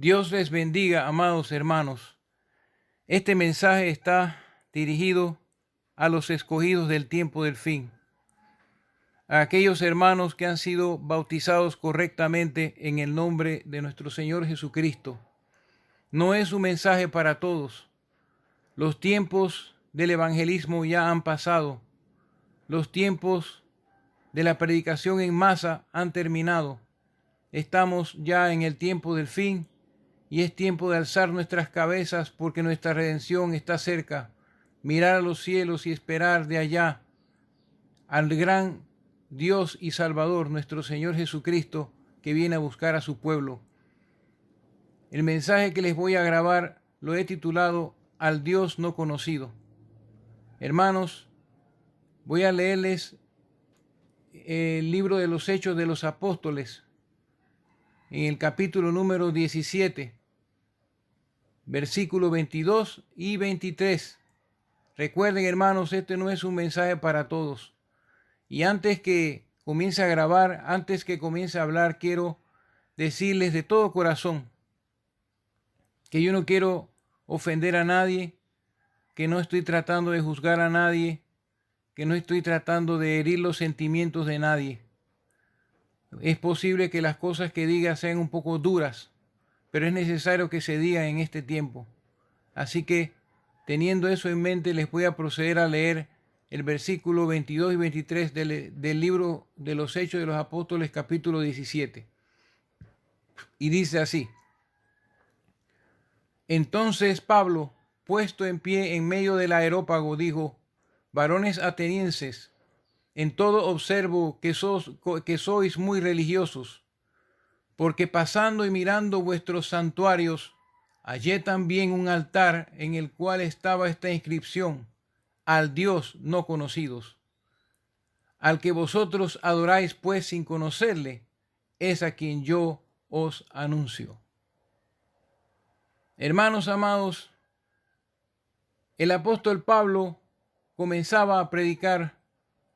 Dios les bendiga, amados hermanos. Este mensaje está dirigido a los escogidos del tiempo del fin, a aquellos hermanos que han sido bautizados correctamente en el nombre de nuestro Señor Jesucristo. No es un mensaje para todos. Los tiempos del evangelismo ya han pasado. Los tiempos de la predicación en masa han terminado. Estamos ya en el tiempo del fin y es tiempo de alzar nuestras cabezas porque nuestra redención está cerca. Mirar a los cielos y esperar de allá al gran Dios y Salvador, nuestro Señor Jesucristo, que viene a buscar a su pueblo. El mensaje que les voy a grabar lo he titulado Al Dios no conocido. Hermanos, voy a leerles el libro de los Hechos de los Apóstoles, en el capítulo número 17, versículos 22 y 23. Recuerden, hermanos, este no es un mensaje para todos. Y antes que comience a grabar, antes que comience a hablar, quiero decirles de todo corazón que yo no quiero ofender a nadie, que no estoy tratando de juzgar a nadie, que no estoy tratando de herir los sentimientos de nadie. Es posible que las cosas que diga sean un poco duras, pero es necesario que se digan en este tiempo. Así que, teniendo eso en mente, les voy a proceder a leer el versículo 22 y 23 del libro de los Hechos de los Apóstoles, capítulo 17. Y dice así: Entonces Pablo, puesto en pie en medio del areópago, dijo: Varones atenienses, en todo observo que sois muy religiosos, porque pasando y mirando vuestros santuarios, hallé también un altar en el cual estaba esta inscripción: al Dios no conocidos. Al que vosotros adoráis pues sin conocerle, es a quien yo os anuncio. Hermanos amados, el apóstol Pablo comenzaba a predicar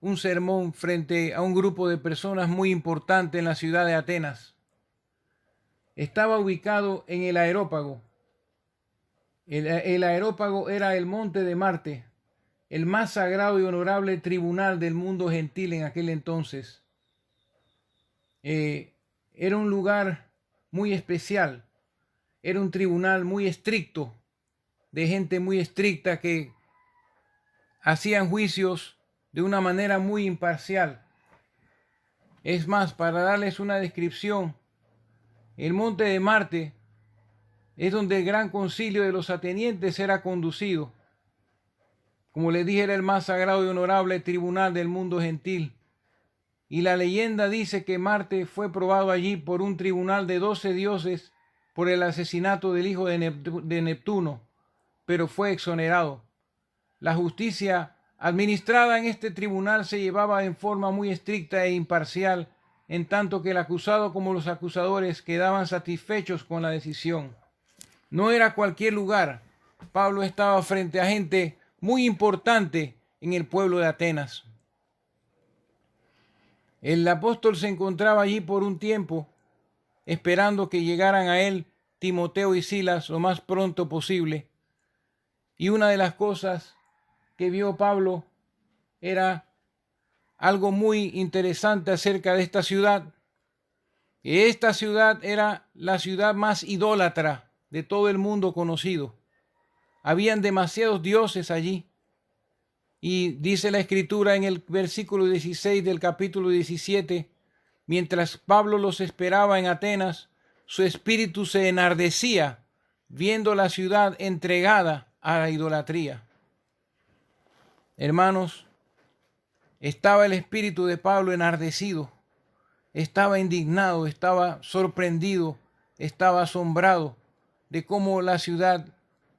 un sermón frente a un grupo de personas muy importante en la ciudad de Atenas. Estaba ubicado en el Areópago. El Areópago era el monte de Marte, el más sagrado y honorable tribunal del mundo gentil en aquel entonces. Era un lugar muy especial, era un tribunal muy estricto, de gente muy estricta que hacían juicios de una manera muy imparcial. Es más, para darles una descripción, el monte de Marte es donde el gran concilio de los atenienses era conducido. Como les dije, era el más sagrado y honorable tribunal del mundo gentil. Y la leyenda dice que Marte fue probado allí por un tribunal de 12 dioses por el asesinato del hijo de Neptuno, pero fue exonerado. La justicia administrada en este tribunal se llevaba en forma muy estricta e imparcial, en tanto que el acusado como los acusadores quedaban satisfechos con la decisión. No era cualquier lugar. Pablo estaba frente a gente muy importante en el pueblo de Atenas. El apóstol se encontraba allí por un tiempo, esperando que llegaran a él Timoteo y Silas lo más pronto posible. Y una de las cosas que vio Pablo era algo muy interesante acerca de esta ciudad. Esta ciudad era la ciudad más idólatra de todo el mundo conocido. Habían demasiados dioses allí. Y dice la Escritura en el versículo 16 del capítulo 17, mientras Pablo los esperaba en Atenas, su espíritu se enardecía viendo la ciudad entregada a la idolatría. Hermanos, estaba el espíritu de Pablo enardecido, estaba indignado, estaba sorprendido, estaba asombrado de cómo la ciudad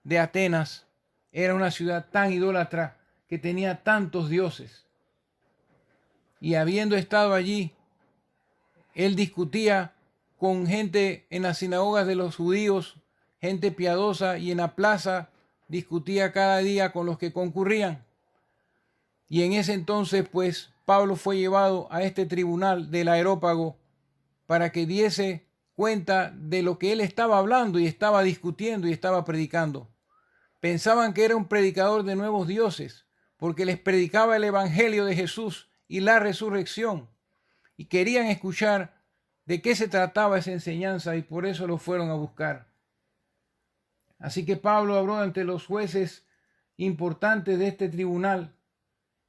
de Atenas era una ciudad tan idólatra que tenía tantos dioses. Y habiendo estado allí, él discutía con gente en las sinagogas de los judíos, gente piadosa, y en la plaza discutía cada día con los que concurrían. Y en ese entonces, pues, Pablo fue llevado a este tribunal del Areópago para que diese cuenta de lo que él estaba hablando y estaba discutiendo y estaba predicando. Pensaban que era un predicador de nuevos dioses, porque les predicaba el evangelio de Jesús y la resurrección, y querían escuchar de qué se trataba esa enseñanza, y por eso lo fueron a buscar. Así que Pablo habló ante los jueces importantes de este tribunal,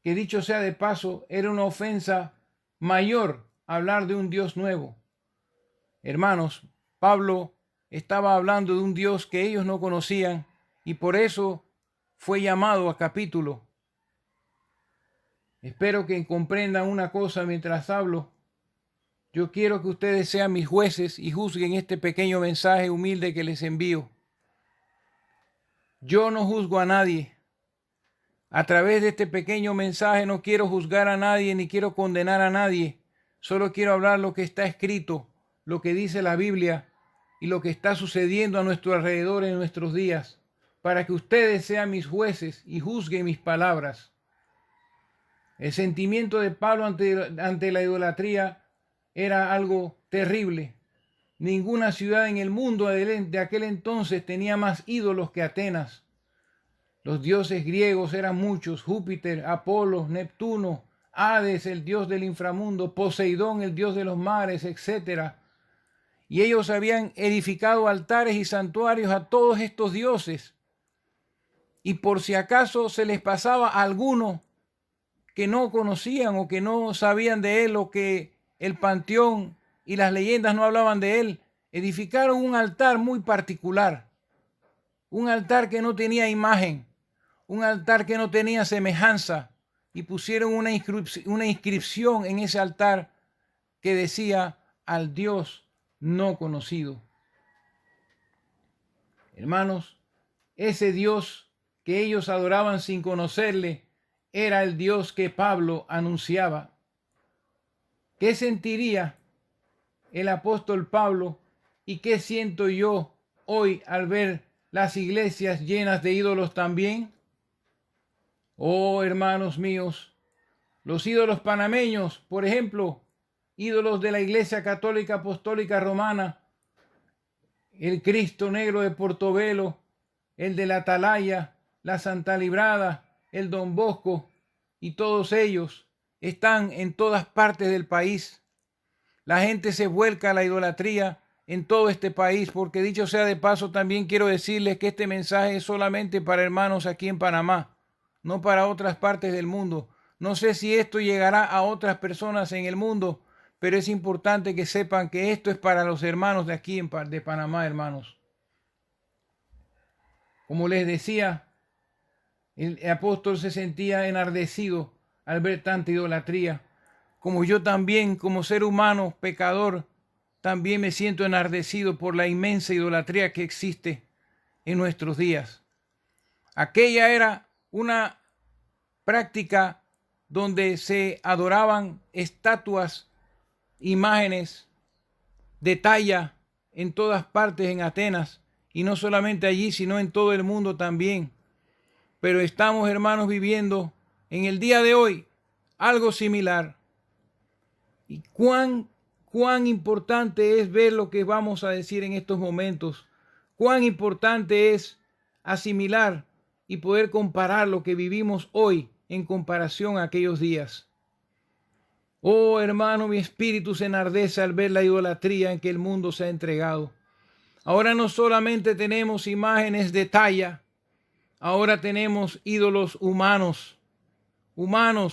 que dicho sea de paso, era una ofensa mayor hablar de un Dios nuevo. Hermanos, Pablo estaba hablando de un Dios que ellos no conocían y por eso fue llamado a capítulo. Espero que comprendan una cosa mientras hablo. Yo quiero que ustedes sean mis jueces y juzguen este pequeño mensaje humilde que les envío. Yo no juzgo a nadie. A través de este pequeño mensaje no quiero juzgar a nadie ni quiero condenar a nadie. Solo quiero hablar lo que está escrito, lo que dice la Biblia y lo que está sucediendo a nuestro alrededor en nuestros días, para que ustedes sean mis jueces y juzguen mis palabras. El sentimiento de Pablo ante la idolatría era algo terrible. Ninguna ciudad en el mundo de aquel entonces tenía más ídolos que Atenas. Los dioses griegos eran muchos: Júpiter, Apolo, Neptuno, Hades, el dios del inframundo, Poseidón, el dios de los mares, etc. Y ellos habían edificado altares y santuarios a todos estos dioses. Y por si acaso se les pasaba a alguno que no conocían o que no sabían de él, o que el panteón y las leyendas no hablaban de él, edificaron un altar muy particular, un altar que no tenía imagen, un altar que no tenía semejanza, y pusieron una inscripción en ese altar que decía: al Dios no conocido. Hermanos, ese Dios que ellos adoraban sin conocerle era el Dios que Pablo anunciaba. ¿Qué sentiría el apóstol Pablo y qué siento yo hoy al ver las iglesias llenas de ídolos también? Oh, hermanos míos, los ídolos panameños, por ejemplo, ídolos de la Iglesia Católica Apostólica Romana, el Cristo Negro de Portobelo, el de la Atalaya, la Santa Librada, el Don Bosco, y todos ellos están en todas partes del país. La gente se vuelca a la idolatría en todo este país, porque dicho sea de paso, también quiero decirles que este mensaje es solamente para hermanos aquí en Panamá, no para otras partes del mundo. No sé si esto llegará a otras personas en el mundo, pero es importante que sepan que esto es para los hermanos de aquí de Panamá, hermanos. Como les decía, el apóstol se sentía enardecido al ver tanta idolatría. Como yo también, como ser humano pecador, también me siento enardecido por la inmensa idolatría que existe en nuestros días. Aquella era una práctica donde se adoraban estatuas, imágenes de talla en todas partes en Atenas, y no solamente allí, sino en todo el mundo también. Pero estamos, hermanos, viviendo en el día de hoy algo similar. Y cuán importante es ver lo que vamos a decir en estos momentos. Cuán importante es asimilar y poder comparar lo que vivimos hoy en comparación a aquellos días. Oh, hermano, mi espíritu se enardece al ver la idolatría en que el mundo se ha entregado. Ahora no solamente tenemos imágenes de talla, ahora tenemos ídolos humanos,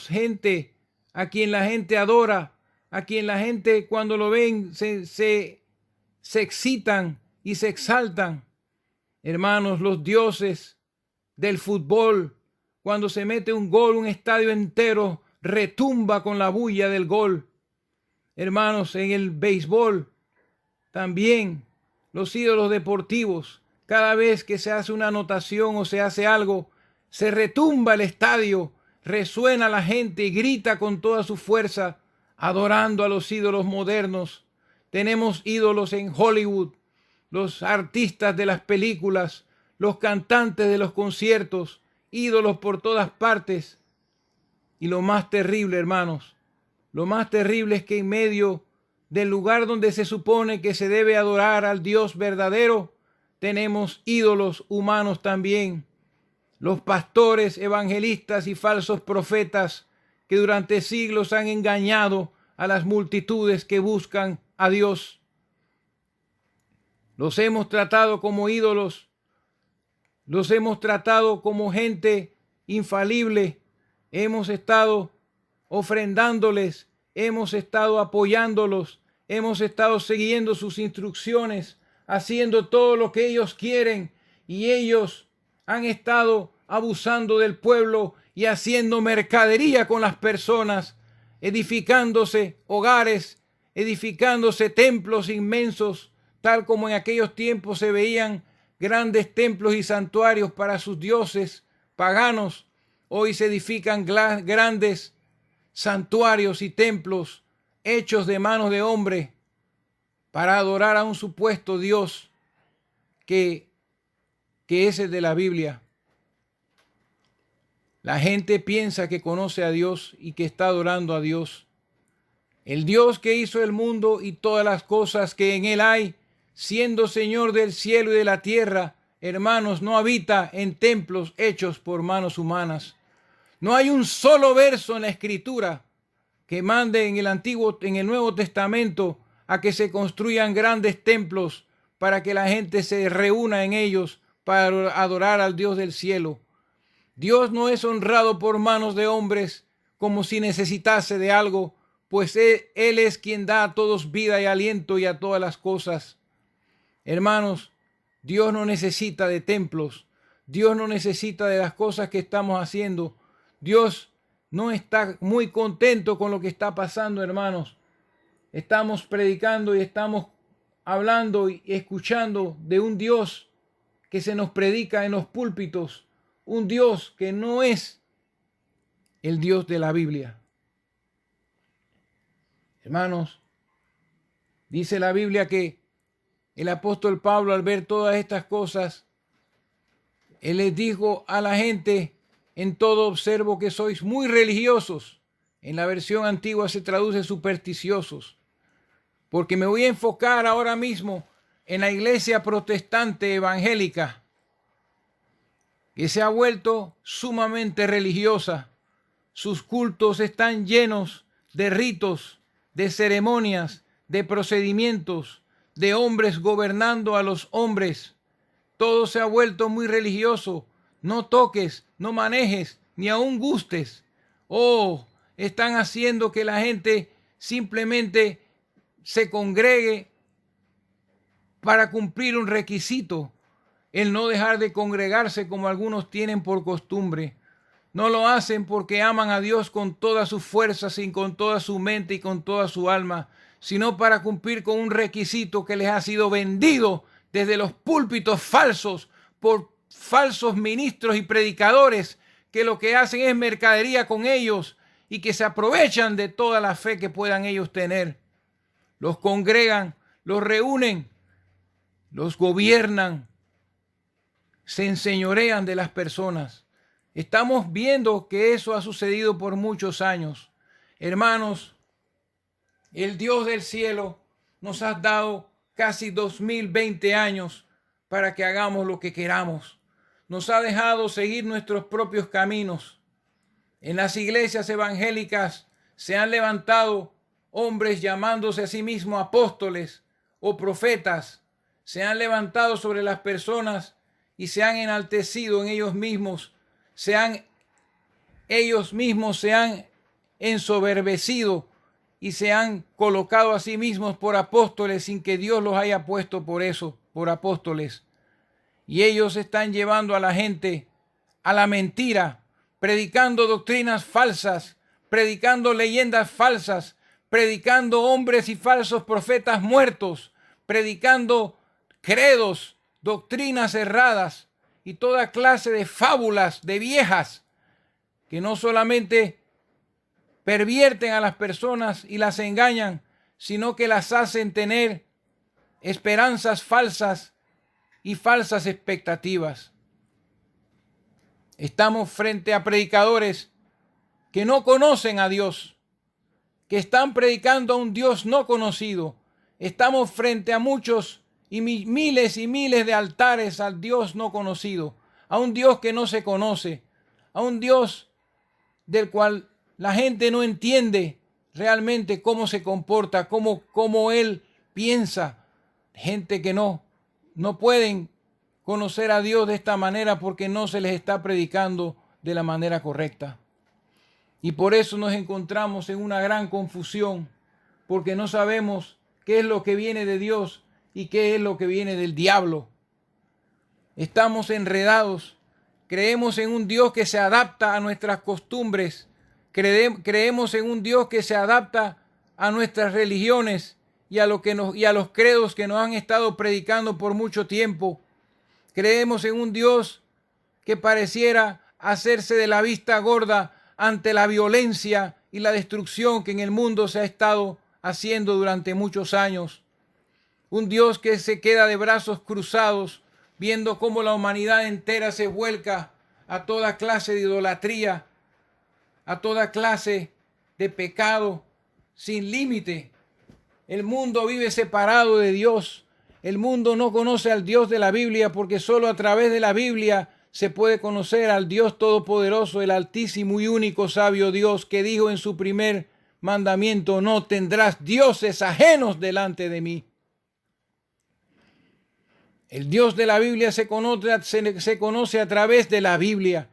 gente a quien la gente adora, a quien la gente cuando lo ven se excitan y se exaltan. Hermanos, los dioses del fútbol, cuando se mete un gol, un estadio entero retumba con la bulla del gol. Hermanos, en el béisbol también, los ídolos deportivos, cada vez que se hace una anotación o se hace algo, se retumba el estadio, resuena la gente y grita con toda su fuerza, adorando a los ídolos modernos. Tenemos ídolos en Hollywood, los artistas de las películas, los cantantes de los conciertos, ídolos por todas partes. Y lo más terrible, hermanos, lo más terrible es que en medio del lugar donde se supone que se debe adorar al Dios verdadero, tenemos ídolos humanos también. Los pastores, evangelistas y falsos profetas que durante siglos han engañado a las multitudes que buscan a Dios. Los hemos tratado como ídolos, los hemos tratado como gente infalible, hemos estado ofrendándoles, hemos estado apoyándolos, hemos estado siguiendo sus instrucciones, haciendo todo lo que ellos quieren, y ellos han estado abusando del pueblo y haciendo mercadería con las personas, edificándose hogares, edificándose templos inmensos, tal como en aquellos tiempos se veían grandes templos y santuarios para sus dioses paganos. Hoy se edifican grandes santuarios y templos hechos de manos de hombre para adorar a un supuesto Dios que es el de la Biblia. La gente piensa que conoce a Dios y que está adorando a Dios. El Dios que hizo el mundo y todas las cosas que en él hay, siendo Señor del cielo y de la tierra, hermanos, no habita en templos hechos por manos humanas. No hay un solo verso en la Escritura que mande en el Nuevo Testamento a que se construyan grandes templos para que la gente se reúna en ellos para adorar al Dios del cielo. Dios no es honrado por manos de hombres como si necesitase de algo, pues Él es quien da a todos vida y aliento y a todas las cosas. Hermanos, Dios no necesita de templos, Dios no necesita de las cosas que estamos haciendo. Dios no está muy contento con lo que está pasando, hermanos. Estamos predicando y estamos hablando y escuchando de un Dios que se nos predica en los púlpitos, un Dios que no es el Dios de la Biblia. Hermanos, dice la Biblia que el apóstol Pablo, al ver todas estas cosas, él les dijo a la gente: en todo observo que sois muy religiosos. En la versión antigua se traduce supersticiosos, porque me voy a enfocar ahora mismo en la iglesia protestante evangélica, que se ha vuelto sumamente religiosa. Sus cultos están llenos de ritos, de ceremonias, de procedimientos, de hombres gobernando a los hombres. Todo se ha vuelto muy religioso. No toques, no manejes, ni aun gustes. Oh, están haciendo que la gente simplemente se congregue para cumplir un requisito, el no dejar de congregarse como algunos tienen por costumbre. No lo hacen porque aman a Dios con todas sus fuerzas y con toda su mente y con toda su alma, sino para cumplir con un requisito que les ha sido vendido desde los púlpitos falsos por falsos ministros y predicadores que lo que hacen es mercadería con ellos y que se aprovechan de toda la fe que puedan ellos tener. Los congregan, los reúnen, los gobiernan, se enseñorean de las personas. Estamos viendo que eso ha sucedido por muchos años. Hermanos, el Dios del cielo nos ha dado casi 2020 años para que hagamos lo que queramos. Nos ha dejado seguir nuestros propios caminos. En las iglesias evangélicas se han levantado hombres llamándose a sí mismos apóstoles o profetas. Se han levantado sobre las personas y se han enaltecido en ellos mismos. Ellos mismos se han ensoberbecido y se han colocado a sí mismos por apóstoles sin que Dios los haya puesto por eso, por apóstoles. Y ellos están llevando a la gente a la mentira, predicando doctrinas falsas, predicando leyendas falsas, predicando hombres y falsos profetas muertos, predicando credos, doctrinas erradas y toda clase de fábulas de viejas que no solamente pervierten a las personas y las engañan, sino que las hacen tener esperanzas falsas y falsas expectativas. Estamos frente a predicadores que no conocen a Dios, que están predicando a un Dios no conocido. Estamos frente a muchos y miles de altares al Dios no conocido, a un Dios que no se conoce, a un Dios del cual la gente no entiende realmente cómo se comporta, cómo Él piensa. Gente que no pueden conocer a Dios de esta manera porque no se les está predicando de la manera correcta. Y por eso nos encontramos en una gran confusión, porque no sabemos qué es lo que viene de Dios y qué es lo que viene del diablo. Estamos enredados. Creemos en un Dios que se adapta a nuestras costumbres. Creemos en un Dios que se adapta a nuestras religiones y a los credos que nos han estado predicando por mucho tiempo. Creemos en un Dios que pareciera hacerse de la vista gorda ante la violencia y la destrucción que en el mundo se ha estado haciendo durante muchos años. Un Dios que se queda de brazos cruzados, viendo cómo la humanidad entera se vuelca a toda clase de idolatría, a toda clase de pecado sin límite. El mundo vive separado de Dios. El mundo no conoce al Dios de la Biblia porque solo a través de la Biblia se puede conocer al Dios Todopoderoso, el Altísimo y único sabio Dios, que dijo en su primer mandamiento: no tendrás dioses ajenos delante de mí. El Dios de la Biblia se conoce a través de la Biblia,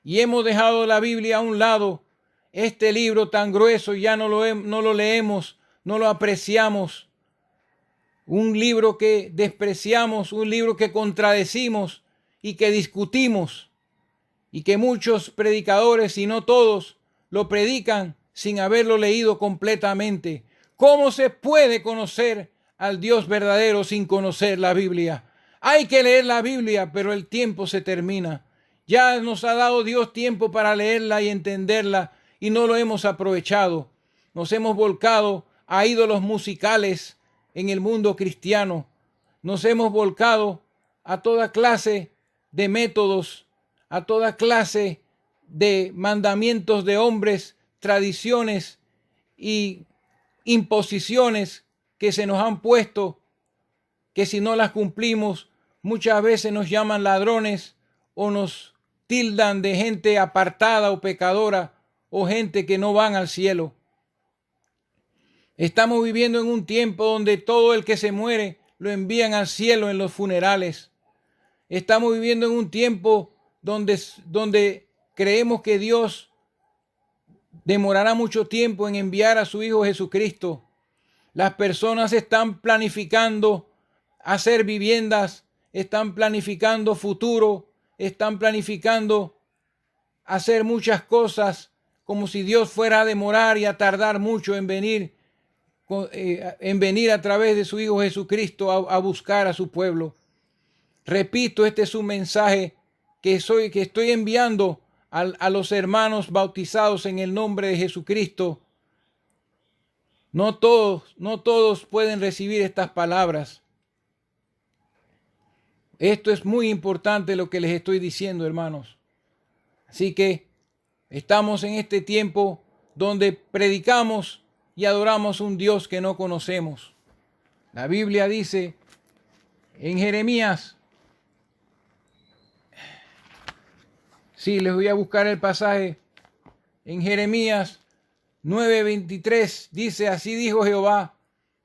y hemos dejado la Biblia a un lado. Este libro tan grueso ya no lo leemos, no lo apreciamos. Un libro que despreciamos, un libro que contradecimos y que discutimos, y que muchos predicadores, y no todos, lo predican sin haberlo leído completamente. ¿Cómo se puede conocer al Dios verdadero sin conocer la Biblia? Hay que leer la Biblia, pero el tiempo se termina. Ya nos ha dado Dios tiempo para leerla y entenderla, y no lo hemos aprovechado. Nos hemos volcado a ídolos musicales en el mundo cristiano. Nos hemos volcado a toda clase de métodos, a toda clase de mandamientos de hombres, tradiciones y imposiciones que se nos han puesto, que si no las cumplimos muchas veces nos llaman ladrones o nos tildan de gente apartada o pecadora o gente que no van al cielo. Estamos viviendo en un tiempo donde todo el que se muere lo envían al cielo en los funerales. Estamos viviendo en un tiempo donde creemos que Dios demorará mucho tiempo en enviar a su Hijo Jesucristo. Las personas están planificando hacer viviendas, están planificando futuro, están planificando hacer muchas cosas como si Dios fuera a demorar y a tardar mucho en venir a través de su Hijo Jesucristo a buscar a su pueblo. Repito, este es un mensaje que estoy enviando a los hermanos bautizados en el nombre de Jesucristo. No todos pueden recibir estas palabras. Esto es muy importante lo que les estoy diciendo, hermanos. Así que estamos en este tiempo donde predicamos y adoramos un Dios que no conocemos. La Biblia dice en Jeremías, les voy a buscar el pasaje, en Jeremías 9:23 dice: así dijo Jehová,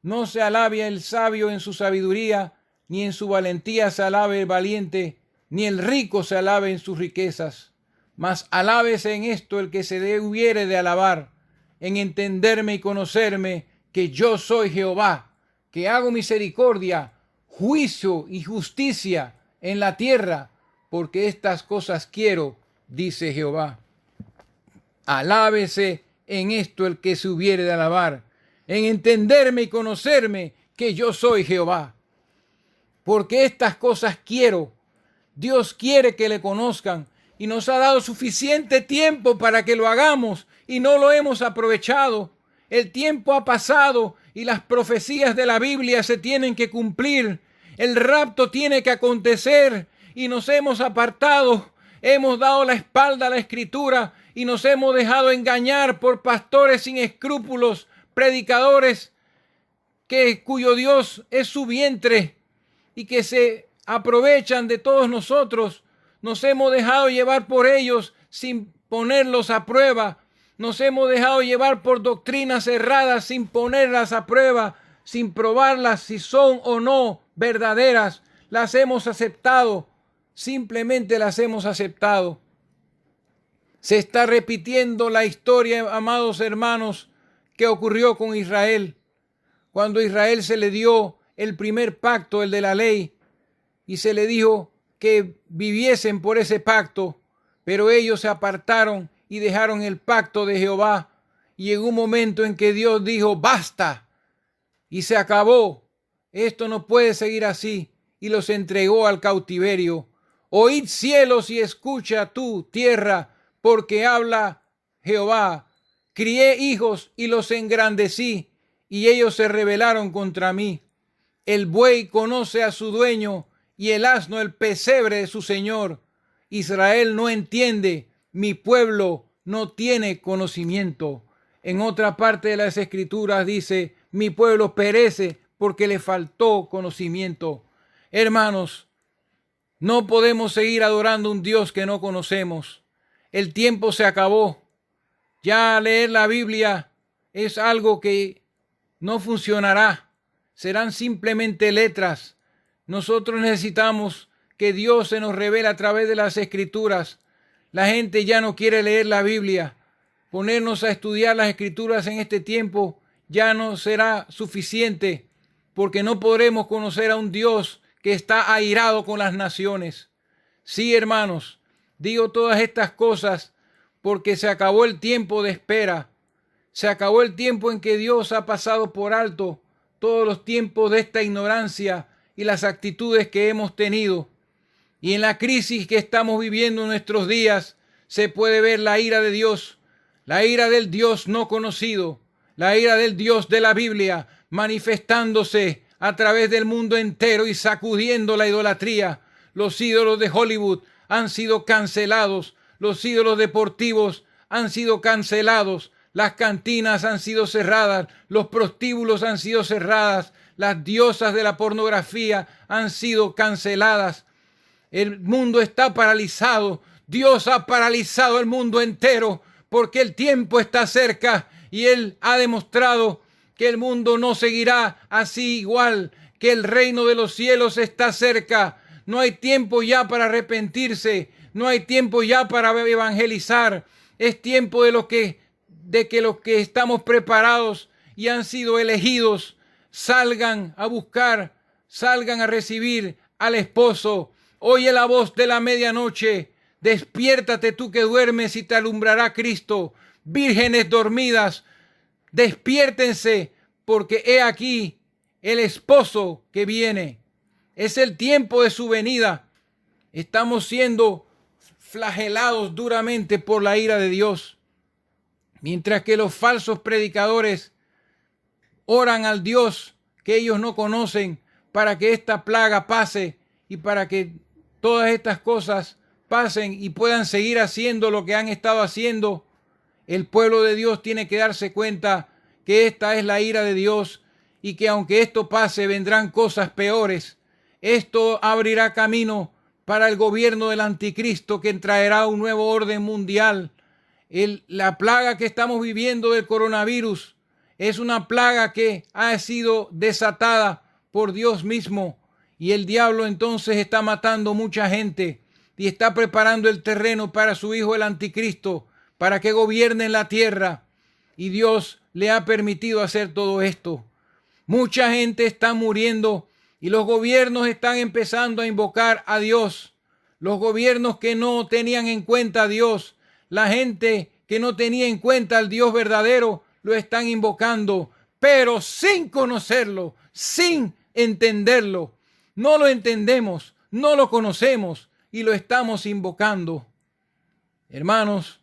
no se alabe el sabio en su sabiduría, ni en su valentía se alabe el valiente, ni el rico se alabe en sus riquezas. Mas alábese en esto el que se hubiere de alabar, en entenderme y conocerme, que yo soy Jehová, que hago misericordia, juicio y justicia en la tierra, porque estas cosas quiero, dice Jehová. Alábese en esto el que se hubiere de alabar, en entenderme y conocerme, que yo soy Jehová. Porque estas cosas quiero. Dios quiere que le conozcan y nos ha dado suficiente tiempo para que lo hagamos y no lo hemos aprovechado. El tiempo ha pasado y las profecías de la Biblia se tienen que cumplir. El rapto tiene que acontecer y nos hemos apartado. Hemos dado la espalda a la Escritura y nos hemos dejado engañar por pastores sin escrúpulos, predicadores cuyo Dios es su vientre y que se aprovechan de todos nosotros. Nos hemos dejado llevar por ellos sin ponerlos a prueba. Nos hemos dejado llevar por doctrinas erradas sin ponerlas a prueba, sin probarlas si son o no verdaderas. Las hemos aceptado, simplemente las hemos aceptado. Se está repitiendo la historia, amados hermanos, que ocurrió con Israel. Cuando a Israel se le dio el primer pacto, el de la ley, y se le dijo que viviesen por ese pacto, pero ellos se apartaron y dejaron el pacto de Jehová. Y llegó un momento en que Dios dijo, basta, y se acabó. Esto no puede seguir así, y los entregó al cautiverio. Oíd cielos y escucha tú, tierra, porque habla Jehová. Crié hijos y los engrandecí, y ellos se rebelaron contra mí. El buey conoce a su dueño, y el asno el pesebre de su señor. Israel no entiende, mi pueblo no tiene conocimiento. En otra parte de las Escrituras dice, mi pueblo perece porque le faltó conocimiento. Hermanos, no podemos seguir adorando un Dios que no conocemos. El tiempo se acabó. Ya leer la Biblia es algo que no funcionará. Serán simplemente letras. Nosotros necesitamos que Dios se nos revele a través de las Escrituras. La gente ya no quiere leer la Biblia. Ponernos a estudiar las Escrituras en este tiempo ya no será suficiente, porque no podremos conocer a un Dios que está airado con las naciones. Sí, hermanos, digo todas estas cosas porque se acabó el tiempo de espera. Se acabó el tiempo en que Dios ha pasado por alto todos los tiempos de esta ignorancia y las actitudes que hemos tenido. Y en la crisis que estamos viviendo en nuestros días se puede ver la ira de Dios, la ira del Dios no conocido, la ira del Dios de la Biblia manifestándose a través del mundo entero y sacudiendo la idolatría. Los ídolos de Hollywood han sido cancelados, los ídolos deportivos han sido cancelados, las cantinas han sido cerradas, los prostíbulos han sido cerradas, las diosas de la pornografía han sido canceladas. El mundo está paralizado. Dios ha paralizado el mundo entero porque el tiempo está cerca y Él ha demostrado que el mundo no seguirá así igual, que el reino de los cielos está cerca. No hay tiempo ya para arrepentirse, no hay tiempo ya para evangelizar. Es tiempo de que los que estamos preparados y han sido elegidos salgan a buscar, salgan a recibir al esposo. Oye la voz de la medianoche. Despiértate tú que duermes y te alumbrará Cristo. Vírgenes dormidas, despiértense, porque he aquí el esposo que viene. Es el tiempo de su venida. Estamos siendo flagelados duramente por la ira de Dios. Mientras que los falsos predicadores oran al Dios que ellos no conocen para que esta plaga pase y para que todas estas cosas pasen y puedan seguir haciendo lo que han estado haciendo. El pueblo de Dios tiene que darse cuenta que esta es la ira de Dios y que aunque esto pase vendrán cosas peores. Esto abrirá camino para el gobierno del anticristo que traerá un nuevo orden mundial. La plaga que estamos viviendo del coronavirus es una plaga que ha sido desatada por Dios mismo y el diablo entonces está matando mucha gente y está preparando el terreno para su hijo el anticristo para que gobierne la tierra, y Dios le ha permitido hacer todo esto. Mucha gente está muriendo y los gobiernos están empezando a invocar a Dios. Los gobiernos que no tenían en cuenta a Dios, la gente que no tenía en cuenta al Dios verdadero, lo están invocando, pero sin conocerlo, sin entenderlo. No lo entendemos, no lo conocemos y lo estamos invocando. Hermanos,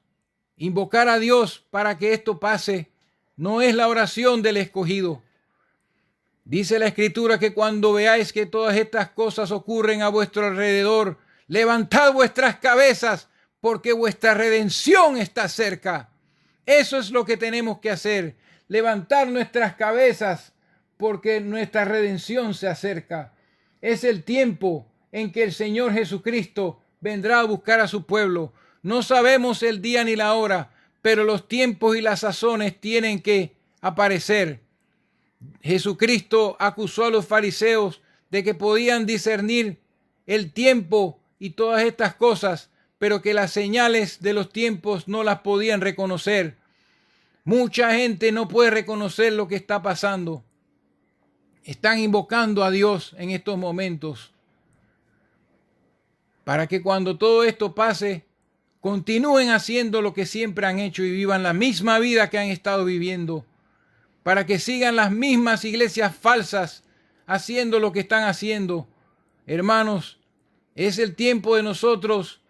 invocar a Dios para que esto pase no es la oración del escogido. Dice la Escritura que cuando veáis que todas estas cosas ocurren a vuestro alrededor, levantad vuestras cabezas porque vuestra redención está cerca. Eso es lo que tenemos que hacer, levantar nuestras cabezas, porque nuestra redención se acerca. Es el tiempo en que el Señor Jesucristo vendrá a buscar a su pueblo. No sabemos el día ni la hora, pero los tiempos y las sazones tienen que aparecer. Jesucristo acusó a los fariseos de que podían discernir el tiempo y todas estas cosas, pero que las señales de los tiempos no las podían reconocer. Mucha gente no puede reconocer lo que está pasando. Están invocando a Dios en estos momentos para que cuando todo esto pase, continúen haciendo lo que siempre han hecho y vivan la misma vida que han estado viviendo, para que sigan las mismas iglesias falsas haciendo lo que están haciendo. Hermanos, es el tiempo de nosotros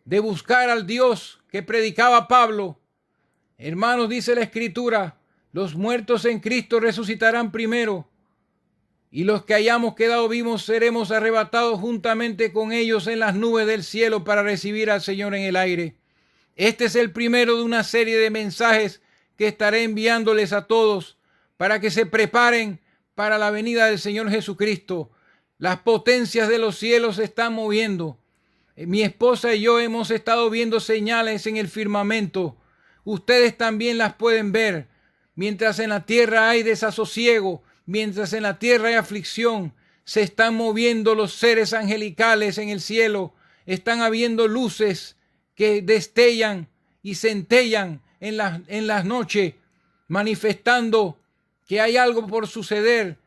de buscar al Dios que predicaba Pablo. Hermanos, dice la Escritura, los muertos en Cristo resucitarán primero, y los que hayamos quedado vivos seremos arrebatados juntamente con ellos en las nubes del cielo para recibir al Señor en el aire. Este es el primero de una serie de mensajes que estaré enviándoles a todos para que se preparen para la venida del Señor Jesucristo. Las potencias de los cielos se están moviendo. Mi esposa y yo hemos estado viendo señales en el firmamento. Ustedes también las pueden ver. Mientras en la tierra hay desasosiego, mientras en la tierra hay aflicción, se están moviendo los seres angelicales en el cielo. Están habiendo luces que destellan y centellan en las noches, manifestando que hay algo por suceder,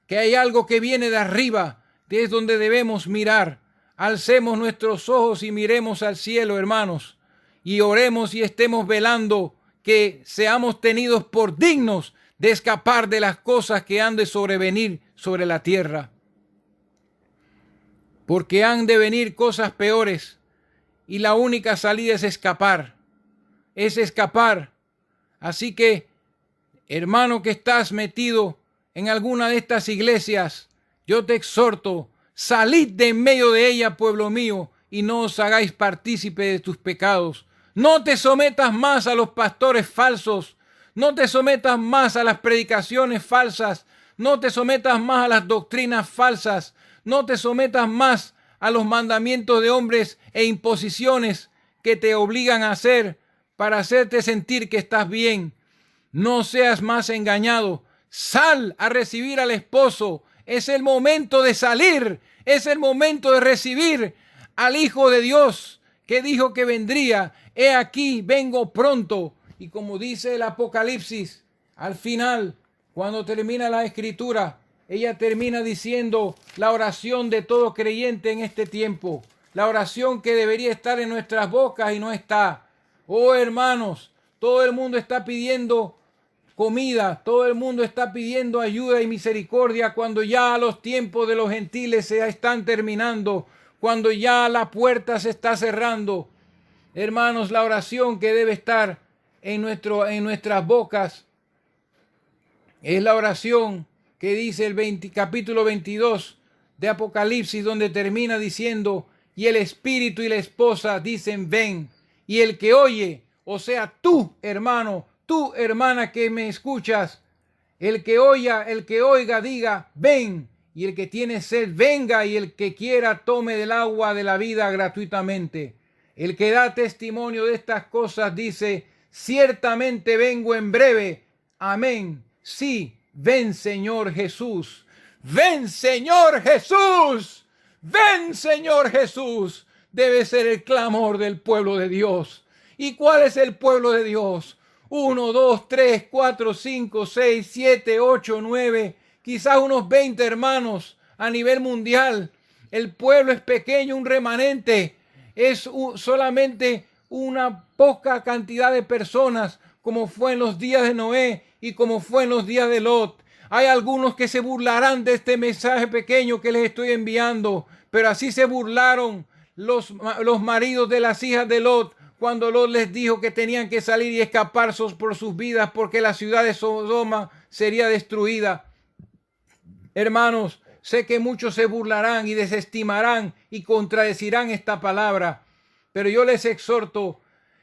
que hay algo que viene de arriba, que es donde debemos mirar. Alcemos nuestros ojos y miremos al cielo, hermanos, y oremos y estemos velando que seamos tenidos por dignos de escapar de las cosas que han de sobrevenir sobre la tierra. Porque han de venir cosas peores y la única salida es escapar. Es escapar. Así que, hermano que estás metido en alguna de estas iglesias, yo te exhorto, salid de en medio de ella, pueblo mío, y no os hagáis partícipe de tus pecados. No te sometas más a los pastores falsos. No te sometas más a las predicaciones falsas. No te sometas más a las doctrinas falsas. No te sometas más a los mandamientos de hombres e imposiciones que te obligan a hacer para hacerte sentir que estás bien. No seas más engañado. Sal a recibir al esposo. Es el momento de salir. Es el momento de recibir al Hijo de Dios que dijo que vendría. He aquí, vengo pronto. Y como dice el Apocalipsis, al final, cuando termina la Escritura, ella termina diciendo la oración de todo creyente en este tiempo. La oración que debería estar en nuestras bocas y no está. Oh hermanos, todo el mundo está pidiendo comida, todo el mundo está pidiendo ayuda y misericordia cuando ya los tiempos de los gentiles se están terminando, cuando ya la puerta se está cerrando. Hermanos, la oración que debe estar en nuestras bocas es la oración que dice el capítulo 22 de Apocalipsis, donde termina diciendo, y el espíritu y la esposa dicen ven, y el que oye, o sea tú hermano, tú hermana que me escuchas, el que oiga diga ven, y el que tiene sed venga, y el que quiera tome del agua de la vida gratuitamente. El que da testimonio de estas cosas dice, ciertamente vengo en breve. Amén. Sí, ven Señor Jesús. Ven Señor Jesús. Ven Señor Jesús. Debe ser el clamor del pueblo de Dios. ¿Y cuál es el pueblo de Dios? 1, 2, 3, 4, 5, 6, 7, 8, 9, quizás unos 20 hermanos a nivel mundial. El pueblo es pequeño, un remanente. Es solamente una poca cantidad de personas, como fue en los días de Noé y como fue en los días de Lot. Hay algunos que se burlarán de este mensaje pequeño que les estoy enviando, pero así se burlaron los maridos de las hijas de Lot cuando Lot les dijo que tenían que salir y escapar por sus vidas porque la ciudad de Sodoma sería destruida. Hermanos, sé que muchos se burlarán y desestimarán y contradecirán esta palabra, Pero yo les exhorto,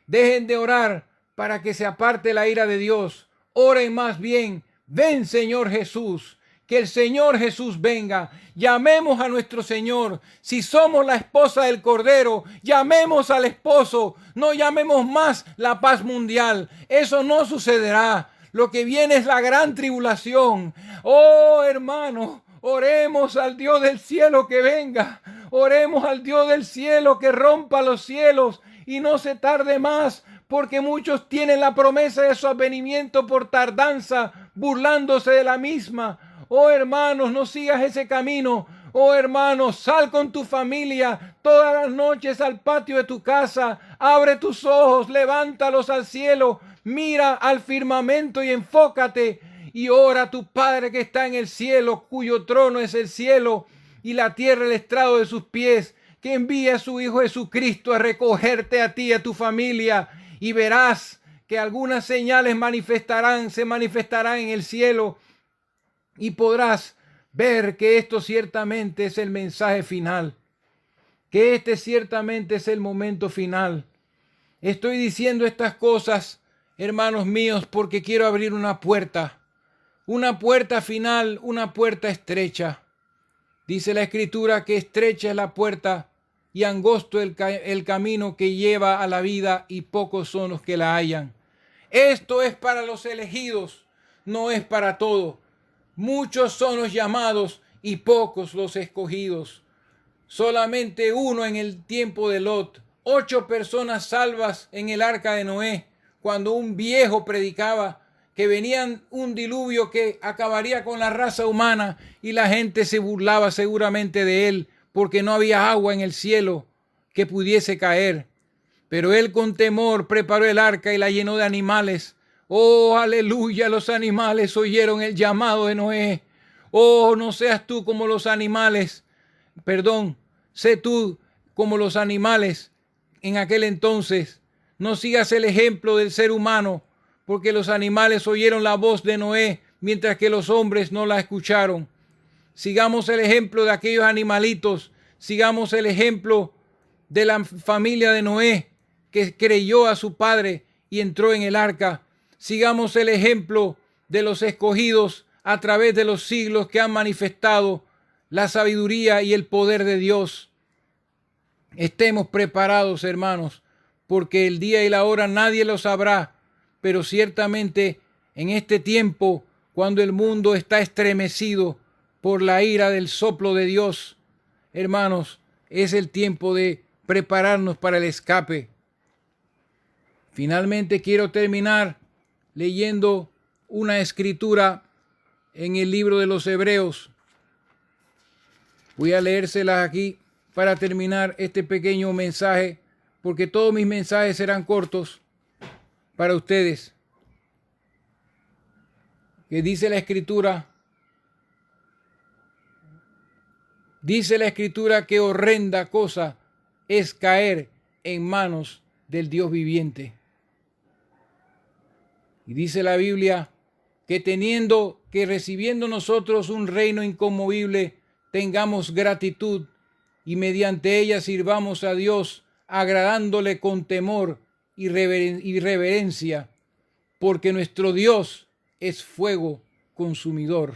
dejen de orar para que se aparte la ira de Dios. Oren más bien, ven Señor Jesús. Que el Señor Jesús venga. Llamemos a nuestro Señor. Si somos la esposa del Cordero, llamemos al esposo. No llamemos más la paz mundial. Eso no sucederá. Lo que viene es la gran tribulación. Oh, hermano, oremos al Dios del cielo que venga. Oremos al Dios del cielo que rompa los cielos y no se tarde más, porque muchos tienen la promesa de su advenimiento por tardanza, burlándose de la misma. Oh hermanos, no sigas ese camino. Oh hermanos, sal con tu familia todas las noches al patio de tu casa. Abre tus ojos, levántalos al cielo. Mira al firmamento y enfócate. Y ora a tu Padre que está en el cielo, cuyo trono es el cielo y la tierra el estrado de sus pies. Que envíe a su Hijo Jesucristo a recogerte a ti y a tu familia. Y verás que algunas señales se manifestarán en el cielo. Y podrás ver que esto ciertamente es el mensaje final, que este ciertamente es el momento final. Estoy diciendo estas cosas, hermanos míos, porque quiero abrir una puerta final, una puerta estrecha. Dice la Escritura que estrecha es la puerta y angosto el camino que lleva a la vida, y pocos son los que la hallan. Esto es para los elegidos, no es para todos. Muchos son los llamados y pocos los escogidos. Solamente uno en el tiempo de Lot. 8 personas salvas en el arca de Noé, cuando un viejo predicaba que venía un diluvio que acabaría con la raza humana, y la gente se burlaba seguramente de él porque no había agua en el cielo que pudiese caer. Pero él con temor preparó el arca y la llenó de animales. Oh, aleluya, los animales oyeron el llamado de Noé. Oh, no seas tú como los animales. Sé tú como los animales en aquel entonces. No sigas el ejemplo del ser humano, porque los animales oyeron la voz de Noé, mientras que los hombres no la escucharon. Sigamos el ejemplo de aquellos animalitos. Sigamos el ejemplo de la familia de Noé, que creyó a su padre y entró en el arca. Sigamos el ejemplo de los escogidos a través de los siglos, que han manifestado la sabiduría y el poder de Dios. Estemos preparados, hermanos, porque el día y la hora nadie lo sabrá, pero ciertamente en este tiempo, cuando el mundo está estremecido por la ira del soplo de Dios, hermanos, es el tiempo de prepararnos para el escape. Finalmente quiero terminar leyendo una escritura en el libro de los Hebreos. Voy a leérselas aquí para terminar este pequeño mensaje, porque todos mis mensajes serán cortos para ustedes. Que dice la escritura que horrenda cosa es caer en manos del Dios viviente. Y dice la Biblia que recibiendo nosotros un reino inconmovible, tengamos gratitud y mediante ella sirvamos a Dios, agradándole con temor y reverencia, porque nuestro Dios es fuego consumidor.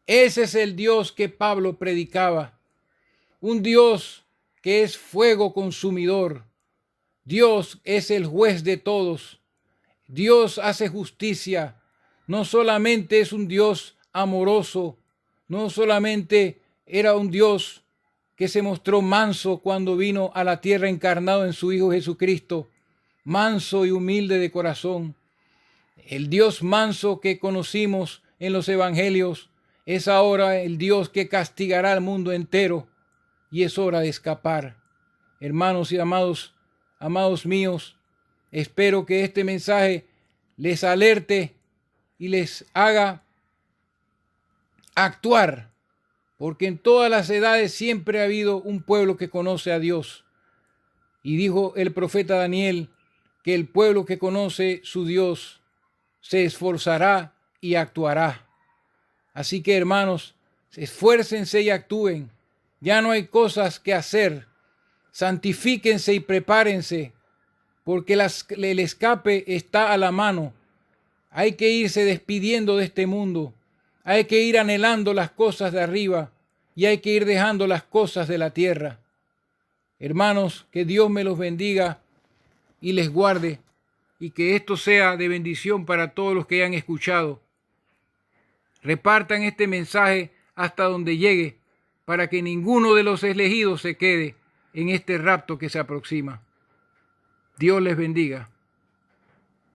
Ese es el Dios que Pablo predicaba, un Dios que es fuego consumidor. Dios es el juez de todos. Dios hace justicia. No solamente es un Dios amoroso, no solamente era un Dios que se mostró manso cuando vino a la tierra encarnado en su Hijo Jesucristo, manso y humilde de corazón. El Dios manso que conocimos en los evangelios es ahora el Dios que castigará al mundo entero, y es hora de escapar. Hermanos y amados míos, espero que este mensaje les alerte y les haga actuar, porque en todas las edades siempre ha habido un pueblo que conoce a Dios. Y dijo el profeta Daniel que el pueblo que conoce su Dios se esforzará y actuará. Así que, hermanos, esfuércense y actúen. Ya no hay cosas que hacer. Santifíquense y prepárense, porque el escape está a la mano. Hay que irse despidiendo de este mundo. Hay que ir anhelando las cosas de arriba y hay que ir dejando las cosas de la tierra. Hermanos, que Dios me los bendiga y les guarde, y que esto sea de bendición para todos los que hayan escuchado. Repartan este mensaje hasta donde llegue, para que ninguno de los elegidos se quede en este rapto que se aproxima. Dios les bendiga.